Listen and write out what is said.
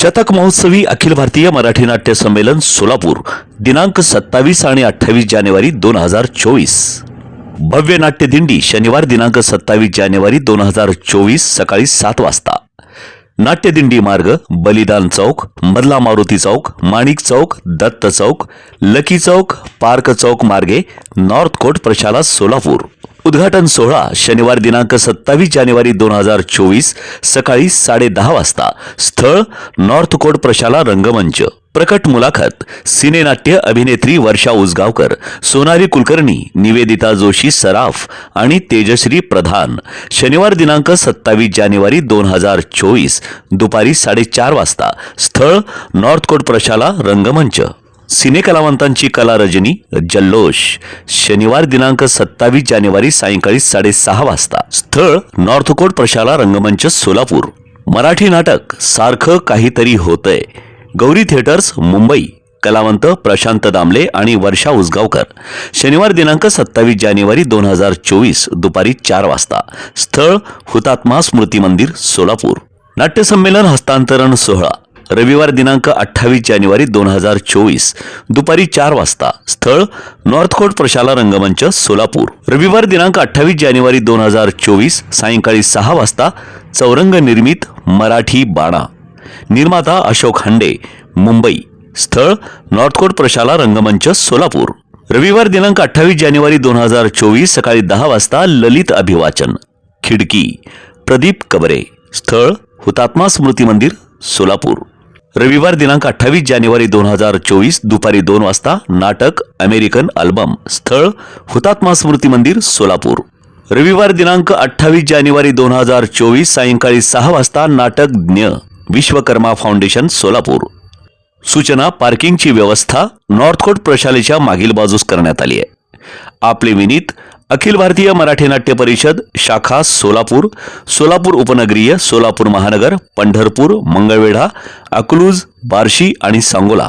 शतक महोत्सवी अखिल भारतीय मराठी नाट्य संमेलन सोलापूर दिनांक 27 आणि 28 जानेवारी 2024। भव्य नाट्य दिंडी शनिवार दिनांक 27 जानेवारी 2024 सकाळी 7 वाजता। नाट्य दिंडी मार्ग बलिदान चौक, मधला मारुती चौक, माणिक चौक, दत्त चौक, लकी चौक, पार्क चौक मार्गे नॉर्थ कोट प्रशाला सोलापूर। उद्घाटन सोहळा शनिवार दिनांक 27 जानेवारी 2024 सकाळी 10:30 वाजता। स्थळ नॉर्थ कोट प्रशाला रंगमंच। प्रकट मुलाखत सिनेनाट्य अभिनेत्री वर्षा उसगावकर, सोनाली कुलकर्णी, निवेदिता जोशी सराफ आणि तेजश्री प्रधान। शनिवार दिनांक 27 जानेवारी 2024 दुपारी 4:30 वाजता। स्थळ नॉर्थ कोट प्रशाला रंगमंच। सिनेकलावंतांची कला रजनी जल्लोष शनिवार दिनांक 27 जानेवारी सायंकाळी 6:30 वाजता। स्थळ नॉर्थ कोट प्रशाला रंगमंच सोलापूर। मराठी नाटक सारखं काहीतरी होतंय गौरी थिएटर्स मुंबई। कलावंत प्रशांत दामले आणि वर्षा उसगावकर। शनिवार दिनांक 27 जानेवारी 2024 दुपारी 4 वाजता। स्थळ हुतात्मा स्मृती मंदिर सोलापूर। नाट्य संमेलन हस्तांतरण सोहळा रविवार दिनांक 28 जानेवारी 2024 दुपारी 4 वाजता। स्थळ नॉर्थ कोट प्रशाला रंगमंच सोलापूर। रविवार दिनांक 28 जानेवारी 2024 सायंकाळी 6 वाजता। चौरंग निर्मित मराठी बाणा। निर्माता अशोक हंडे मुंबई। स्थळ नॉर्थ कोट प्रशाला रंगमंच सोलापूर। रविवार दिनांक 28 जानेवारी 2024 सकाळी 10 वाजता। ललित अभिवाचन खिडकी प्रदीप कबरे। स्थळ हुतात्मा स्मृती मंदिर सोलापूर। रविवार दिनांक 28 जानेवारी 2024 दुपारी 2 वाजता। नाटक अमेरिकन अल्बम। स्थळ हुतात्मा स्मृती मंदिर सोलापूर। रविवार दिनांक 28 जानेवारी 2024 सायंकाळी 6 वाजता। नाटक ज्ञ विश्वकर्मा फाउंडेशन सोलापूर। सूचना पार्किंगची व्यवस्था नॉर्थ कोट प्रशालेच्या मागील बाजूस करण्यात आली आहे। आपले विनीत अखिल भारतीय मराठी नाट्य परिषद शाखा सोलापूर, सोलापूर उपनगरीय, सोलापूर महानगर, पंढरपूर, मंगळवेढा, अकलूज, बार्शी आणि सांगोला।